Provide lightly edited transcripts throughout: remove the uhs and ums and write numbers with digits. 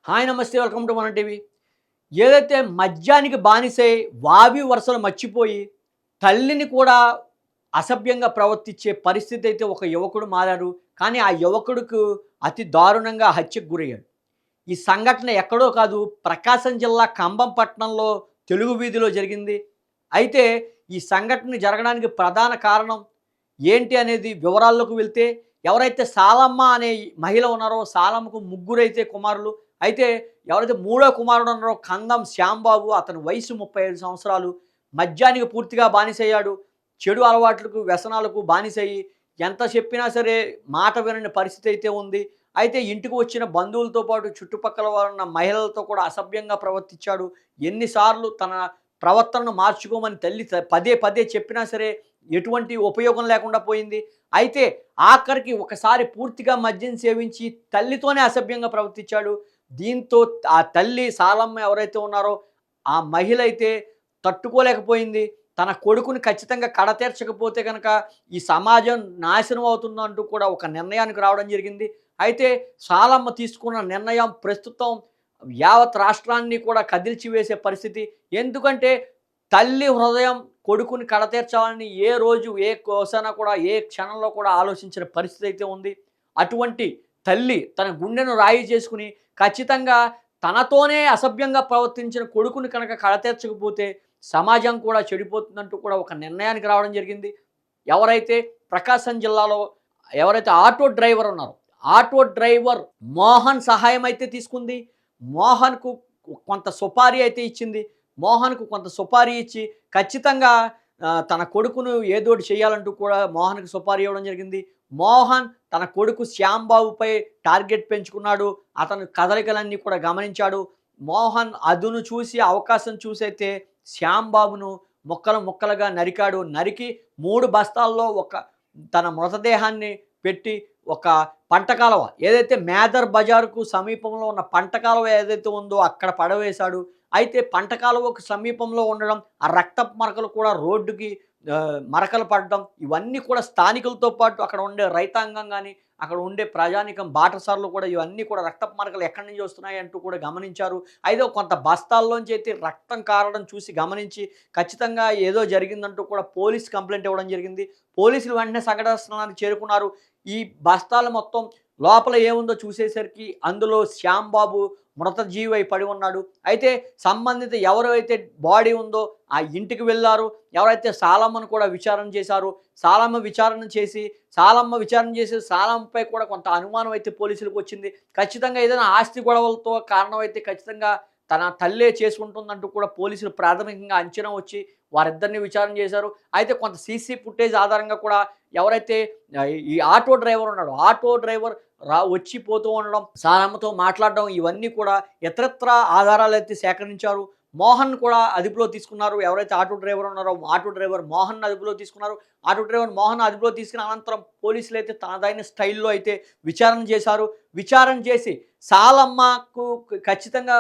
Hi నమస్తే welcome to మన TV. ఏదైతే మద్యానికి బానిసై వావి వరుసలు మర్చిపోయి తల్లిని కూడా అసభ్యంగా ప్రవర్తించే పరిస్థితి అయితే ఒక యువకుడు మారారు. కానీ ఆ యువకుడికి అతి దారుణంగా హత్యకు గురయ్యాడు. ఈ సంఘటన ఎక్కడో కాదు, ప్రకాశం జిల్లా కంభం పట్టణంలో తెలుగు వీధిలో జరిగింది. అయితే ఈ సంఘటన జరగడానికి ప్రధాన కారణం ఏంటి అనేది వివరాల్లోకి వెళ్తే, ఎవరైతే సాలమ్మ అనే మహిళ ఉన్నారో, సాలమ్మకు ముగ్గురైతే కుమారులు. అయితే ఎవరైతే మూడో కుమారుడు ఉన్నారో కందం శ్యాంబాబు, అతని వయసు 35 సంవత్సరాలు. మద్యానికి పూర్తిగా బానిసయ్యాడు. చెడు అలవాట్లకు, వ్యసనాలకు బానిసయ్యి ఎంత చెప్పినా సరే మాట వినని పరిస్థితి అయితే ఉంది. అయితే ఇంటికి వచ్చిన బంధువులతో పాటు చుట్టుపక్కల ఉన్న మహిళలతో కూడా అసభ్యంగా ప్రవర్తించాడు. ఎన్నిసార్లు తన ప్రవర్తనను మార్చుకోమని తల్లి పదే పదే చెప్పినా సరే ఎటువంటి ఉపయోగం లేకుండా పోయింది. అయితే ఆఖరికి ఒకసారి పూర్తిగా మద్యం సేవించి తల్లితోనే అసభ్యంగా ప్రవర్తించాడు. దీంతో ఆ తల్లి సాలమ్మ ఎవరైతే ఉన్నారో ఆ మహిళ అయితే తట్టుకోలేకపోయింది. తన కొడుకుని ఖచ్చితంగా కడతీర్చకపోతే గనక ఈ సమాజం నాశనం అవుతుందంటూ కూడా ఒక నిర్ణయానికి రావడం జరిగింది. అయితే సాలమ్మ తీసుకున్న నిర్ణయం ప్రస్తుతం యావత్ రాష్ట్రాన్ని కూడా కదిల్చివేసే పరిస్థితి. ఎందుకంటే తల్లి హృదయం కొడుకుని కడతీర్చాలని ఏ రోజు, ఏ కోశాన కూడా, ఏ క్షణంలో కూడా ఆలోచించిన పరిస్థితి అయితే ఉంది. అటువంటి తల్లి తన గుండెను రాయి చేసుకుని ఖచ్చితంగా తనతోనే అసభ్యంగా ప్రవర్తించిన కొడుకుని కనుక కడతీర్చకపోతే సమాజం కూడా చెడిపోతుందంటూ కూడా ఒక నిర్ణయానికి రావడం జరిగింది. ఎవరైతే ప్రకాశం జిల్లాలో ఎవరైతే ఆటో డ్రైవర్ ఉన్నారో, ఆటో డ్రైవర్ మోహన్ సహాయం అయితే తీసుకుంది. మోహన్‌కు కొంత సుపారీ అయితే ఇచ్చింది. మోహన్‌కు కొంత సుపారీ ఇచ్చి ఖచ్చితంగా తన కొడుకును ఏదోటి చేయాలంటూ కూడా మోహన్‌కి సుపారీ ఇవ్వడం జరిగింది. మోహన్ తన కొడుకు శ్యాంబాబుపై టార్గెట్ పెంచుకున్నాడు. అతని కదలికలన్నీ కూడా గమనించాడు. మోహన్ అదును చూసి, అవకాశం చూసైతే శ్యాంబాబును ముక్కలు ముక్కలుగా నరికాడు. నరికి 3 బస్తాల్లో తన మృతదేహాన్ని పెట్టి ఒక పంట కాలువ, ఏదైతే మేదర్ బజార్‌కు సమీపంలో ఉన్న పంట కాలువ ఏదైతే ఉందో అక్కడ పడవేశాడు. అయితే పంట కాలువకు సమీపంలో ఉండడం, ఆ రక్తపు మరకలు కూడా రోడ్డుకి మరకలు పడడం, ఇవన్నీ కూడా స్థానికులతో పాటు అక్కడ ఉండే రైతాంగం గాని, అక్కడ ఉండే ప్రజానీకం బాటసారులు కూడా ఇవన్నీ కూడా రక్తపు మరకలు ఎక్కడి నుంచి వస్తున్నాయి అంటూ కూడా గమనించారు. అయితే కొంత బస్తాల్లోంచి అయితే రక్తం కారడం చూసి గమనించి ఖచ్చితంగా ఏదో జరిగిందంటూ కూడా పోలీస్ కంప్లెయింట్ ఇవ్వడం జరిగింది. పోలీసులు వెంటనే సంఘటనా స్థలానికి చేరుకున్నారు. ఈ బస్తాలు మొత్తం లోపల ఏముందో చూసేసరికి అందులో శ్యాంబాబు మృతజీవి పడి ఉన్నాడు. అయితే సంబంధిత ఎవరైతే బాడీ ఉందో ఆ ఇంటికి వెళ్లారు. ఎవరైతే సాలమ్మను కూడా విచారణ చేశారో, సాలమ్మ విచారణ చేసి సాలమ్మపై కూడా కొంత అనుమానం అయితే పోలీసులకు వచ్చింది. ఖచ్చితంగా ఏదైనా ఆస్తి గొడవలతో కారణం అయితే ఖచ్చితంగా తన తల్లే చేసుకుంటుందంటూ కూడా పోలీసులు ప్రాథమికంగా అంచనా వచ్చి వారిద్దరిని విచారణ చేశారు. అయితే కొంత సీసీ ఫుటేజ్ ఆధారంగా కూడా ఎవరైతే ఈ ఆటో డ్రైవర్ ఉన్నాడో, ఆటో డ్రైవర్ వచ్చి పోతూ ఉండడం, సాలమ్మతో మాట్లాడడం, ఇవన్నీ కూడా ఇతరత్రా ఆధారాలైతే సేకరించారు. మోహన్ కూడా అదుపులో తీసుకున్నారు. ఎవరైతే ఆటో డ్రైవర్ ఉన్నారో ఆటో డ్రైవర్ మోహన్ అదుపులో తీసుకున్నారు. ఆటో డ్రైవర్ మోహన్ అదుపులో తీసుకున్న అనంతరం పోలీసులు అయితే తనదైన స్టైల్‌లో అయితే విచారణ చేశారు. విచారణ చేసి సాలమ్మకు ఖచ్చితంగా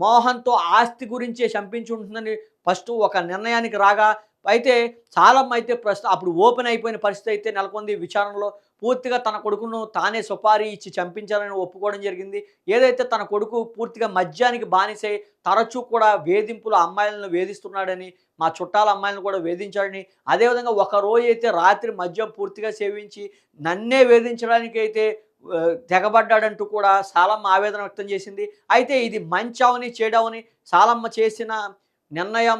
మోహన్‌తో ఆస్తి గురించే చంపించి ఉంటుందని ఫస్టు ఒక నిర్ణయానికి రాగా, అయితే సాలమ్మ అయితే అప్పుడు ఓపెన్ అయిపోయిన పరిస్థితి అయితే నెలకొంది విచారణలో. పూర్తిగా తన కొడుకును తానే సుపారీ ఇచ్చి చంపించాలని ఒప్పుకోవడం జరిగింది. ఏదైతే తన కొడుకు పూర్తిగా మద్యానికి బానిసై తరచూ కూడా వేధింపులు, అమ్మాయిలను వేధిస్తున్నాడని, మా చుట్టాల అమ్మాయిలను కూడా వేధించాడని, అదేవిధంగా ఒకరోజైతే రాత్రి మద్యం పూర్తిగా సేవించి నన్నే వేధించడానికైతే తెగబడ్డాడంటూ కూడా సాలమ్మ ఆవేదన వ్యక్తం చేసింది. అయితే ఇది మంచవని, చెడవని సాలమ్మ చేసిన నిర్ణయం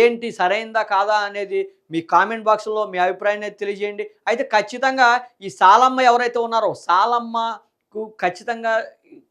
ఏంటి, సరైందా కాదా అనేది మీ కామెంట్ బాక్స్‌లో మీ అభిప్రాయాన్ని తెలియజేయండి. అయితే ఖచ్చితంగా ఈ సాలమ్మ ఎవరైతే ఉన్నారో సాలమ్మకు ఖచ్చితంగా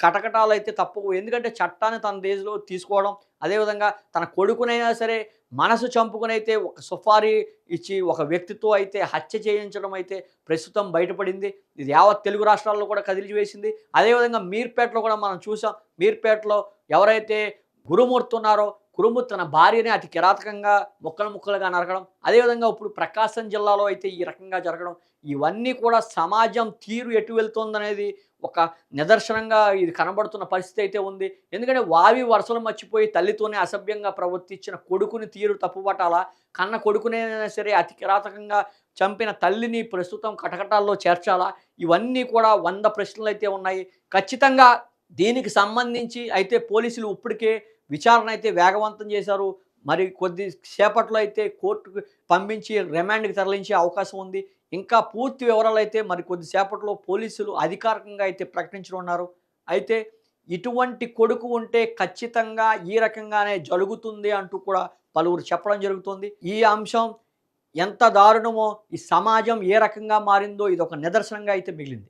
కటకటాలైతే తప్పవు. ఎందుకంటే చట్టాన్ని తన దేశంలో తీసుకోవడం, అదేవిధంగా తన కొడుకునైనా సరే మనసు చంపుకొనైతే ఒక సుపారీ ఇచ్చి ఒక వ్యక్తితో అయితే హత్య చేయించడం అయితే ప్రస్తుతం బయటపడింది. ఇది యావత్ తెలుగు రాష్ట్రాల్లో కూడా కదిలివేసింది. అదేవిధంగా మీర్పేటలో కూడా మనం చూసాం. మీర్పేటలో ఎవరైతే గురుమూర్తి ఉన్నారో, కురుమూర్తి తన భార్యని అతి కిరాతకంగా ముక్కలు ముక్కలుగా నరకడం, అదేవిధంగా ఇప్పుడు ప్రకాశం జిల్లాలో అయితే ఈ రకంగా జరగడం, ఇవన్నీ కూడా సమాజం తీరు ఎటు వెళ్తోందనేది ఒక నిదర్శనంగా ఇది కనబడుతున్న పరిస్థితి అయితే ఉంది. ఎందుకంటే వావి వరుసలు మర్చిపోయి తల్లితోనే అసభ్యంగా ప్రవర్తించిన కొడుకుని తీరు తప్పుపట్టాలా? కన్న కొడుకునైనా సరే అతి కిరాతకంగా చంపిన తల్లిని ప్రస్తుతం కటకటాల్లో చేర్చాలా? ఇవన్నీ కూడా 100 ప్రశ్నలైతే ఉన్నాయి. ఖచ్చితంగా దీనికి సంబంధించి అయితే పోలీసులు ఇప్పటికే విచారణ అయితే వేగవంతం చేశారు. మరి కొద్ది సేపట్లో అయితే కోర్టుకు పంపించి రిమాండ్‌కి తరలించే అవకాశం ఉంది. ఇంకా పూర్తి వివరాలైతే మరి కొద్ది సేపట్లో పోలీసులు అధికారికంగా అయితే ప్రకటించనున్నారు. అయితే ఇటువంటి కొడుకు ఉంటే ఖచ్చితంగా ఈ రకంగానే జరుగుతుంది అంటూ కూడా పలువురు చెప్పడం జరుగుతుంది. ఈ అంశం ఎంత దారుణమో, ఈ సమాజం ఏ రకంగా మారిందో ఇదొక నిదర్శనంగా అయితే మిగిలింది.